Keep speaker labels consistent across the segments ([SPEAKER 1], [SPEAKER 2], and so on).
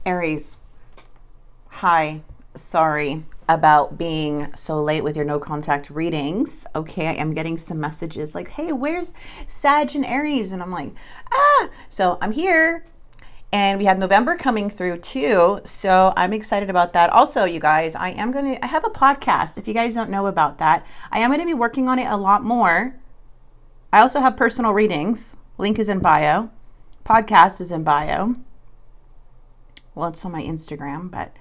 [SPEAKER 1] Aries, hi. Sorry about being so late with your no contact readings. Okay, I am getting some messages like, hey, where's Sag and Aries? And I'm like, so I'm here. And we have November coming through too. So I'm excited about that. Also, you guys, I have a podcast. If you guys don't know about that, I am going to be working on it a lot more. I also have personal readings. Link is in bio. Podcast is in bio. Well, it's on my Instagram, but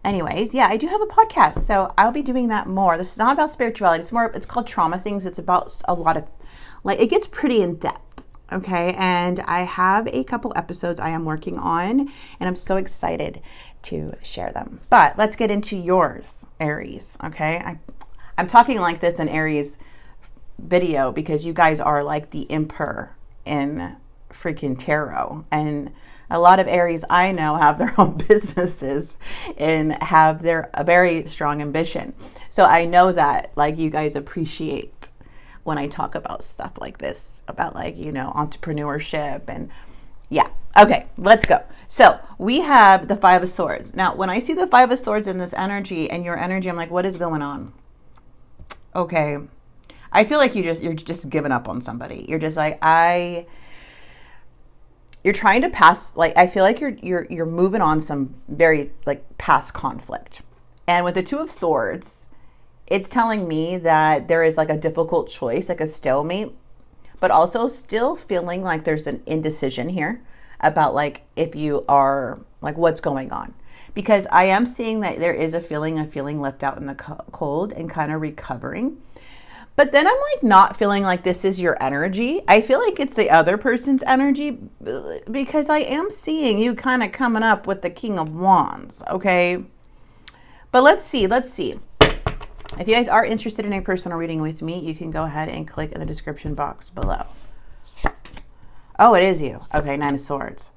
[SPEAKER 1] anyways, yeah, I do have a podcast. So I'll be doing that more. This is not about spirituality. It's called Trauma Things. It's about a lot of, like, it gets pretty in depth. Okay. And I have a couple episodes I am working on, and I'm so excited to share them. But let's get into yours, Aries. Okay. I'm talking like this in Aries video because you guys are like the emperor in freaking tarot, and a lot of Aries I know have their own businesses and have a very strong ambition. So I know that, like, you guys appreciate when I talk about stuff like this, about, like, you know, entrepreneurship. And yeah, okay, let's go. So we have the Five of Swords. Now, when I see the Five of Swords in this energy and your energy, I'm like, what is going on? Okay, I feel like you're just giving up on somebody. You're just like, you're trying to pass, like, I feel like you're moving on some very, like, past conflict. And with the Two of Swords, it's telling me that there is, like, a difficult choice, like a stalemate, but also still feeling like there's an indecision here about, like, if you are, like, what's going on. Because I am seeing that there is a feeling of feeling left out in the cold and kind of recovering. But then I'm, like, not feeling like this is your energy. I feel like it's the other person's energy, because I am seeing you kind of coming up with the King of Wands, okay? But let's see. If you guys are interested in a personal reading with me, you can go ahead and click in the description box below. Oh, it is you. Okay, Nine of Swords.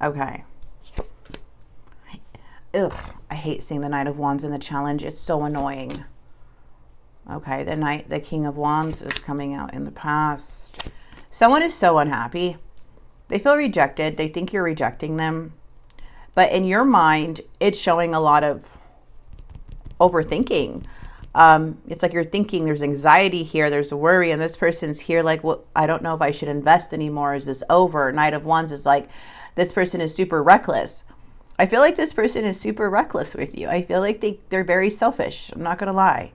[SPEAKER 1] Okay. Ugh, I hate seeing the Knight of Wands in the challenge. It's so annoying. Okay, the King of Wands is coming out in the past. Someone is so unhappy. They feel rejected. They think you're rejecting them. But in your mind, it's showing a lot of overthinking. It's like you're thinking there's anxiety here. There's a worry. And this person's here like, well, I don't know if I should invest anymore. Is this over? Knight of Wands is like, this person is super reckless. I feel like this person is super reckless with you. I feel like they're very selfish. I'm not going to lie.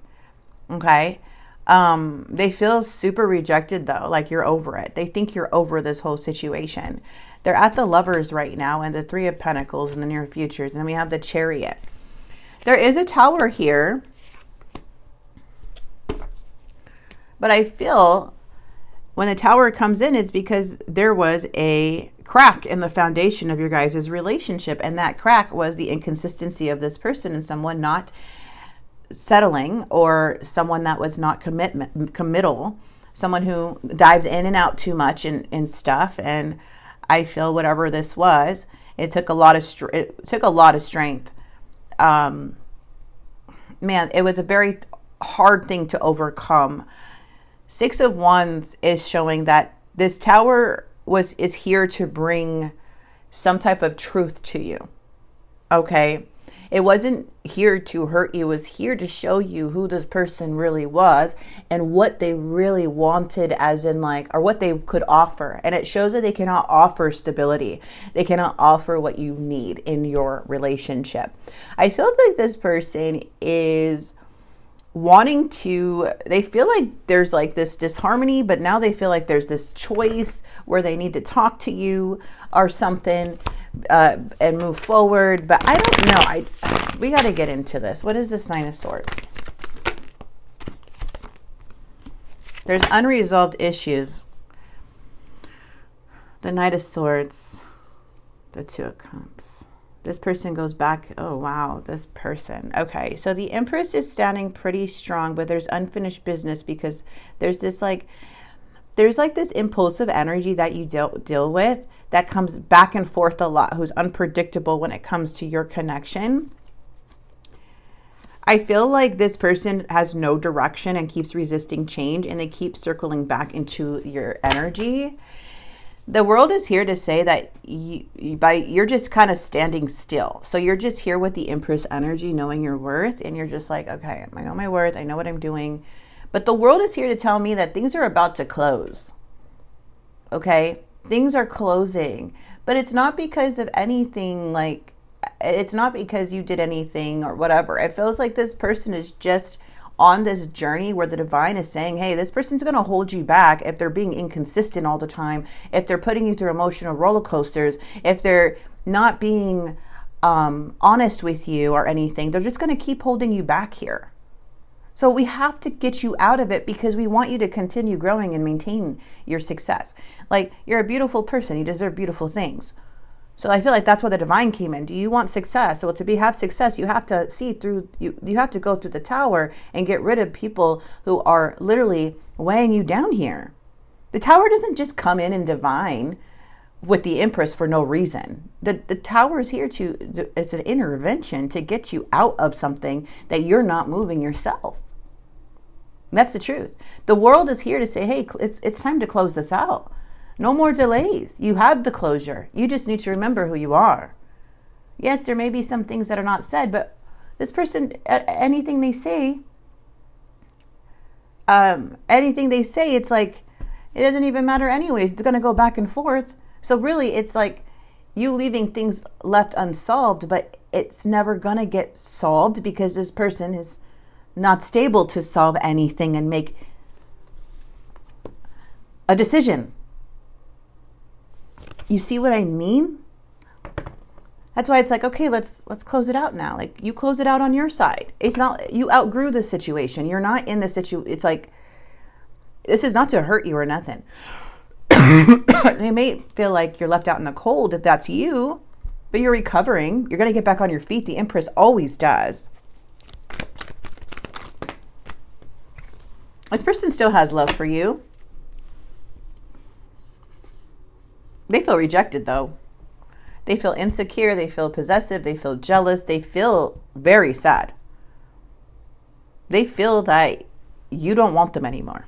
[SPEAKER 1] Okay. They feel super rejected though. Like you're over it. They think you're over this whole situation. They're at the Lovers right now and the Three of Pentacles in the near futures. And then we have the Chariot. There is a Tower here. But I feel when the Tower comes in, it's because there was a crack in the foundation of your guys' relationship. And that crack was the inconsistency of this person and someone not settling, or someone that was not committal, someone who dives in and out too much in stuff. And I feel whatever this was, it took a lot of strength. Man, it was a very hard thing to overcome. Six of Wands is showing that this Tower is here to bring some type of truth to you. Okay. It wasn't here to hurt you. It was here to show you who this person really was and what they really wanted, as in, like, or what they could offer. And it shows that they cannot offer stability. They cannot offer what you need in your relationship. I feel like this person is wanting to, they feel like there's like this disharmony, but now they feel like there's this choice where they need to talk to you or something. And move forward, but I don't know. We got to get into this. What is this Nine of Swords? There's unresolved issues. The Knight of Swords. The Two of Cups. This person goes back. Oh, wow. This person. Okay. So the Empress is standing pretty strong, but there's unfinished business because there's this this impulsive energy that you deal with that comes back and forth a lot, who's unpredictable when it comes to your connection. I feel like this person has no direction and keeps resisting change, and they keep circling back into your energy. The world is here to say that you're just kind of standing still. So you're just here with the Empress energy, knowing your worth, and you're just like, okay, I know my worth, I know what I'm doing. But the world is here to tell me that things are about to close. Okay? Things are closing. But it's not because of anything, like, it's not because you did anything or whatever. It feels like this person is just on this journey where the divine is saying, hey, this person's going to hold you back if they're being inconsistent all the time, if they're putting you through emotional roller coasters, if they're not being honest with you or anything. They're just going to keep holding you back here. So we have to get you out of it because we want you to continue growing and maintain your success. Like, you're a beautiful person. You deserve beautiful things. So I feel like that's where the divine came in. Do you want success? So to have success, you have to see through, you have to go through the tower and get rid of people who are literally weighing you down here. The tower doesn't just come in and divine with the Empress for no reason. The tower is here it's an intervention to get you out of something that you're not moving yourself. That's the truth. The world is here to say, hey, it's time to close this out. No more delays. You have the closure. You just need to remember who you are. Yes, there may be some things that are not said, but this person, anything they say, it's like, it doesn't even matter anyways. It's going to go back and forth. So really, it's like you leaving things left unsolved, but it's never going to get solved because this person is not stable to solve anything and make a decision. You see what I mean? That's why it's like, okay, let's close it out now. Like, you close it out on your side. It's not, you outgrew the situation. You're not in the situation. It's like, this is not to hurt you or nothing. It may feel like you're left out in the cold if that's you, but you're recovering. You're going to get back on your feet. The Empress always does. This person still has love for you. They feel rejected, though. They feel insecure. They feel possessive. They feel jealous. They feel very sad. They feel that you don't want them anymore.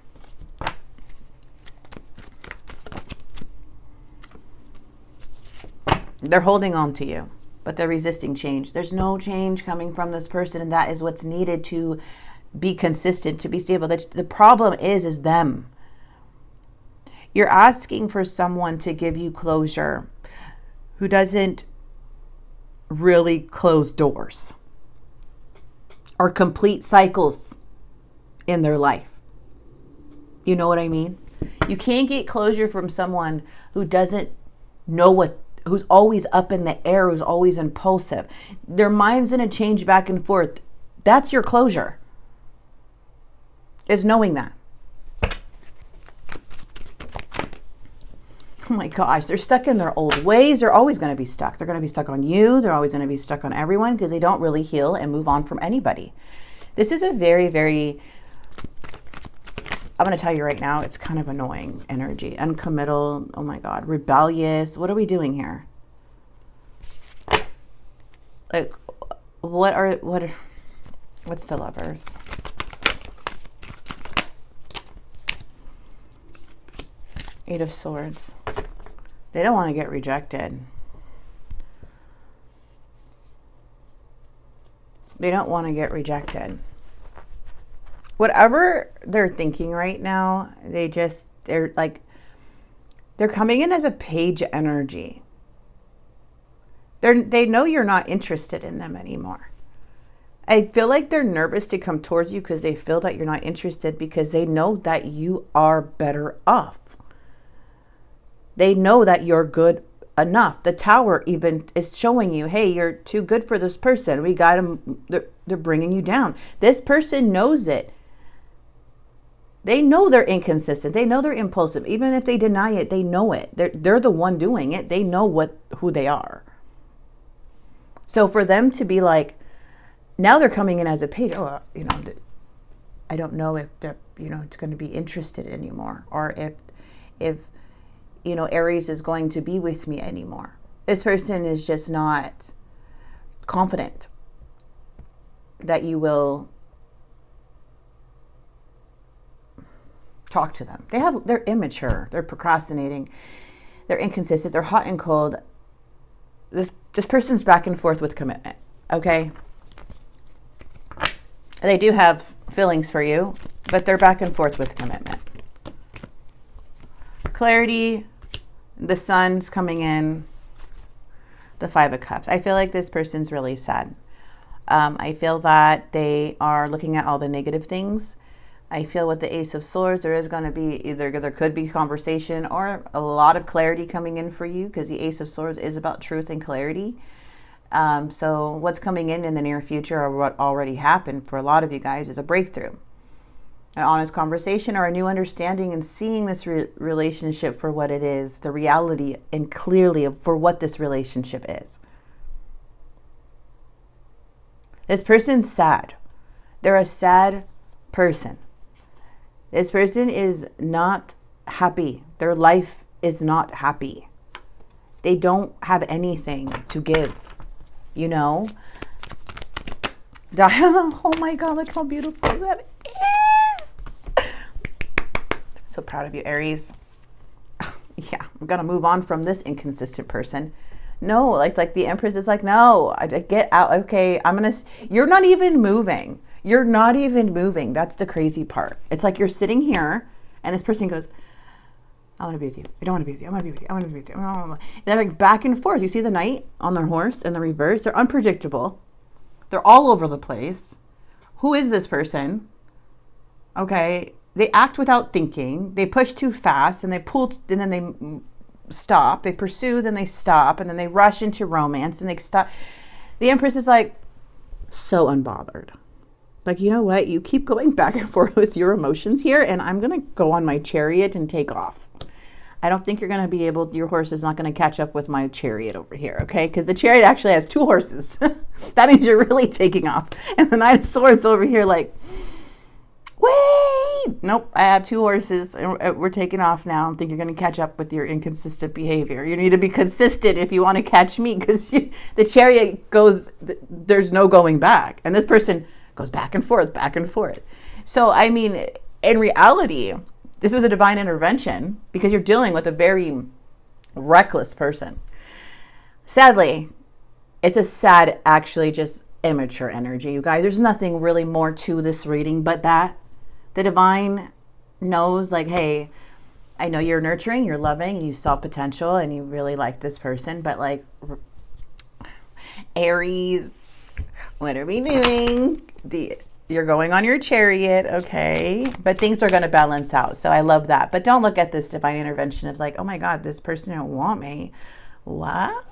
[SPEAKER 1] They're holding on to you, but they're resisting change. There's no change coming from this person, and that is what's needed to be consistent, to be stable. The problem is them. You're asking for someone to give you closure who doesn't really close doors or complete cycles in their life. You know what I mean? You can't get closure from someone who doesn't know who's always up in the air, who's always impulsive. Their mind's going to change back and forth. That's your closure, is knowing that. Oh my gosh, they're stuck in their old ways. They're always going to be stuck. They're going to be stuck on you. They're always going to be stuck on everyone because they don't really heal and move on from anybody. This is a very, very, I'm going to tell you right now, it's kind of annoying energy. Uncommittal. Oh my God. Rebellious. What are we doing here? Like, what's the Lovers? Eight of Swords. They don't want to get rejected. They don't want to get rejected. Whatever they're thinking right now, they're coming in as a page energy. They know you're not interested in them anymore. I feel like they're nervous to come towards you because they feel that you're not interested because they know that you are better off. They know that you're good enough. The Tower even is showing you, hey, you're too good for this person. We got them. They're bringing you down. This person knows it. They know they're inconsistent. They know they're impulsive. Even if they deny it, they know it. They're the one doing it. They know who they are. So for them to be like, now they're coming in as a page. Oh, I don't know if it's going to be interested anymore, or if Aries is going to be with me anymore. This person is just not confident that you will talk to them. They're immature. They're procrastinating. They're inconsistent. They're hot and cold. This person's back and forth with commitment. Okay. They do have feelings for you, but they're back and forth with commitment. Clarity. The sun's coming in. The Five of Cups. I feel like this person's really sad. I feel that they are looking at all the negative things. I feel with the Ace of Swords, there is going to be there could be conversation or a lot of clarity coming in for you, because the Ace of Swords is about truth and clarity. So what's coming in the near future, or what already happened for a lot of you guys, is a breakthrough, an honest conversation, or a new understanding, and seeing this relationship for what it is, the reality, and clearly for what this relationship is. This person's sad. They're a sad person. This person is not happy. Their life is not happy. They don't have anything to give, you know? Oh my God, look how beautiful that is. So proud of you, Aries. Yeah, I'm going to move on from this inconsistent person. No, like the Empress is like, no, I get out. Okay, you're not even moving. You're not even moving. That's the crazy part. It's like you're sitting here and this person goes, I want to be with you. I don't want to be with you. I want to be with you. I want to be with you. And they're like back and forth. You see the Knight on their horse in the reverse. They're unpredictable. They're all over the place. Who is this person? Okay. They act without thinking. They push too fast and they pull, and then they stop. They pursue, then they stop, and then they rush into romance and they stop. The Empress is like so unbothered. Like, you know what? You keep going back and forth with your emotions here, and I'm going to go on my chariot and take off. I don't think you're going to be able, your horse is not going to catch up with my chariot over here, okay? Because the chariot actually has 2 horses. That means you're really taking off. And the Knight of Swords over here like, wait, nope, I have 2 horses. And we're taking off now. I don't think you're going to catch up with your inconsistent behavior. You need to be consistent if you want to catch me, because the chariot goes, there's no going back. And this person goes back and forth, back and forth. So, I mean, in reality, this was a divine intervention, because you're dealing with a very reckless person. Sadly, it's a sad, actually just immature energy, you guys. There's nothing really more to this reading but that. The divine knows, like, hey, I know you're nurturing, you're loving, and you saw potential, and you really like this person, but like, Aries, what are we doing? You're going on your chariot, okay? But things are going to balance out. So I love that. But don't look at this divine intervention as like, oh my God, this person don't want me. What?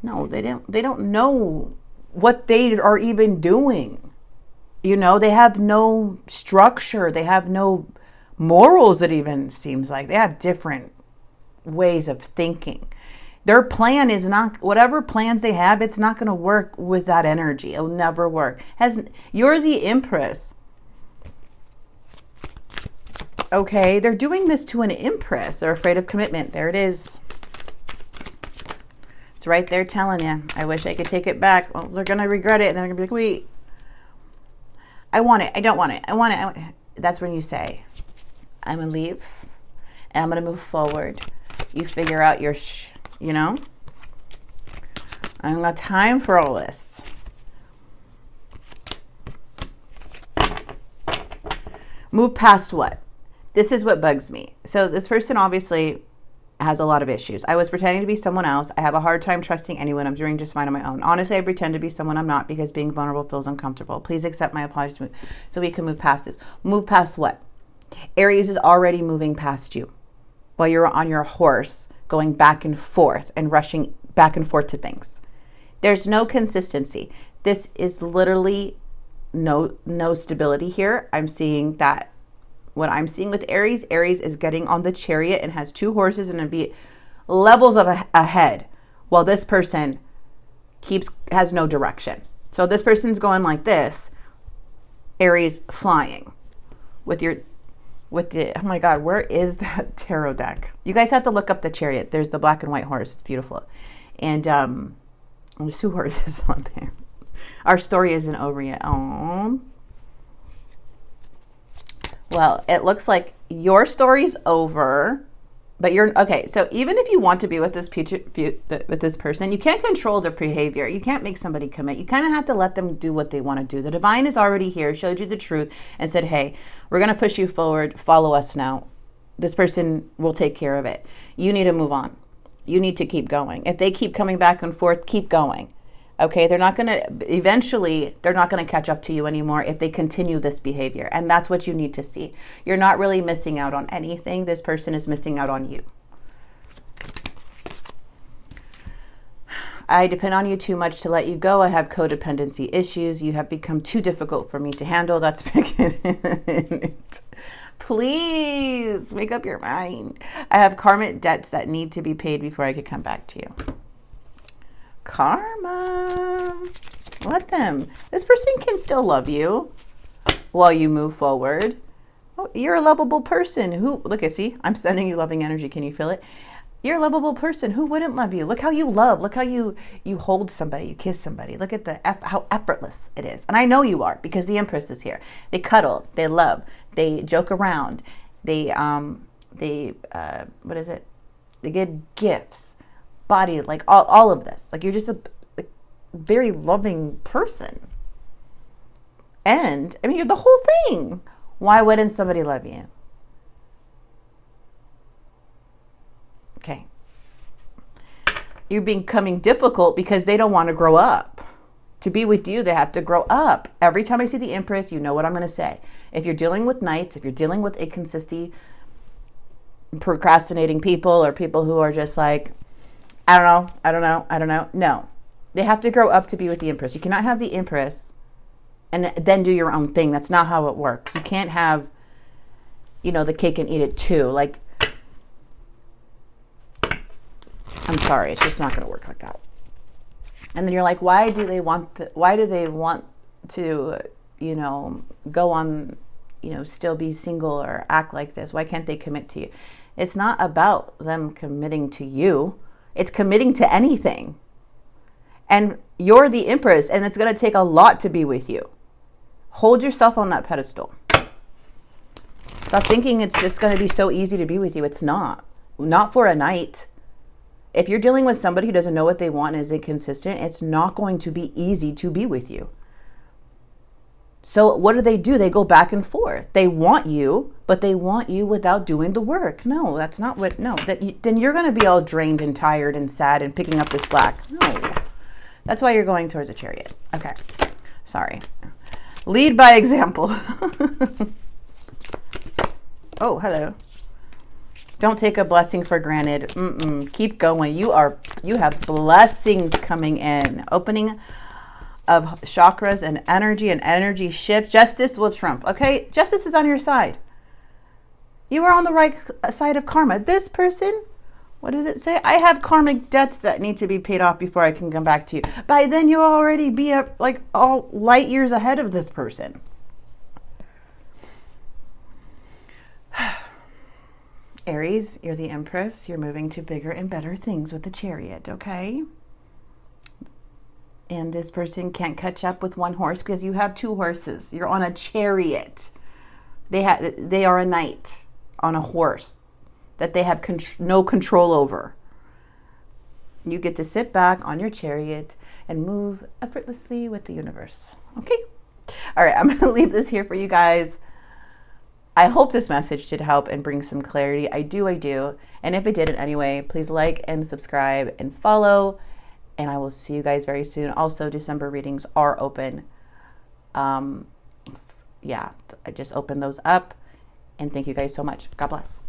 [SPEAKER 1] No, they don't know what they are even doing. You know, they have no structure. They have no morals, it even seems like. They have different ways of thinking. Their plan is not, whatever plans they have, it's not going to work with that energy. It'll never work. You're the Empress. Okay, they're doing this to an Empress. They're afraid of commitment. There it is. It's right there telling you. I wish I could take it back. Well, they're going to regret it, and they're going to be like, wait, I want it. I don't want it. I want it. I want it. That's when you say, I'm going to leave, and I'm going to move forward. You figure out your you know, I don't got time for all this. Move past what? This is what bugs me. So this person obviously has a lot of issues. I was pretending to be someone else. I have a hard time trusting anyone. I'm doing just fine on my own. Honestly, I pretend to be someone I'm not because being vulnerable feels uncomfortable. Please accept my apologies so we can move past this. Move past what? Aries is already moving past you while you're on your horse, going back and forth and rushing back and forth to things. There's no consistency. This is literally no stability here. I'm seeing that what I'm seeing with Aries is getting on the chariot and has 2 horses and be levels of ahead, while this person has no direction. So this person's going like this, Aries flying with the, oh my God, where is that tarot deck? You guys have to look up the chariot. There's the black and white horse. It's beautiful. And there's 2 horses on there. Our story isn't over yet. Oh. Well, it looks like your story's over, But you're okay. So even if you want to be with this person, you can't control their behavior. You can't make somebody commit. You kind of have to let them do what they want to do. The divine is already here, showed you the truth, and said, "Hey, we're going to push you forward. Follow us now. This person will take care of it. You need to move on. You need to keep going. If they keep coming back and forth, keep going. Okay, they're not going to, eventually, they're not going to catch up to you anymore if they continue this behavior. And that's what you need to see. You're not really missing out on anything. This person is missing out on you. I depend on you too much to let you go. I have codependency issues. You have become too difficult for me to handle. That's big. Please make up your mind. I have karmic debts that need to be paid before I could come back to you. Karma. Let them. This person can still love you while you move forward. Oh, you're a lovable person. Who, look, see, I'm sending you loving energy. Can you feel it? You're a lovable person. Who wouldn't love you? Look how you love. Look how you hold somebody. You kiss somebody. Look at how effortless it is. And I know you are, because the Empress is here. They cuddle. They love. They joke around. They what is it? They get gifts. Body, like all of this. Like, you're just a very loving person. And I mean, you're the whole thing. Why wouldn't somebody love you? Okay. You're becoming difficult because they don't want to grow up. To be with you, they have to grow up. Every time I see the Empress, you know what I'm going to say. If you're dealing with knights, if you're dealing with inconsistency, procrastinating people, or people who are just like, I don't know. No, they have to grow up to be with the Empress. You cannot have the Empress and then do your own thing. That's not how it works. You can't have, the cake and eat it too. Like, I'm sorry, it's just not going to work like that. And then you're like, why do they want to, go on, still be single or act like this? Why can't they commit to you? It's not about them committing to you. It's committing to anything. And you're the Empress, and it's going to take a lot to be with you. Hold yourself on that pedestal. Stop thinking it's just going to be so easy to be with you. It's not. Not for a night. If you're dealing with somebody who doesn't know what they want and is inconsistent, it's not going to be easy to be with you. So what do? They go back and forth. They want you, but they want you without doing the work. No, that's not what, no. Then you're going to be all drained and tired and sad and picking up the slack. No. That's why you're going towards a chariot. Okay. Sorry. Lead by example. Oh, hello. Don't take a blessing for granted. Keep going. You have blessings coming in. Opening of chakras and energy shift. Justice will trump. Okay, justice is on your side. You are on the right side of karma. This person, what does it say? I have karmic debts that need to be paid off before I can come back to you. By then you'll already be like all light years ahead of this person. Aries, you're the Empress. You're moving to bigger and better things with the chariot, okay? And this person can't catch up with one horse because you have two horses. You're on a chariot. They are a knight on a horse that they have no control over. You get to sit back on your chariot and move effortlessly with the universe. Okay? All right, I'm going to leave this here for you guys. I hope this message did help and bring some clarity. I do. And if it didn't anyway, please like and subscribe and follow. And I will see you guys very soon. Also, December readings are open. I just opened those up. And thank you guys so much. God bless.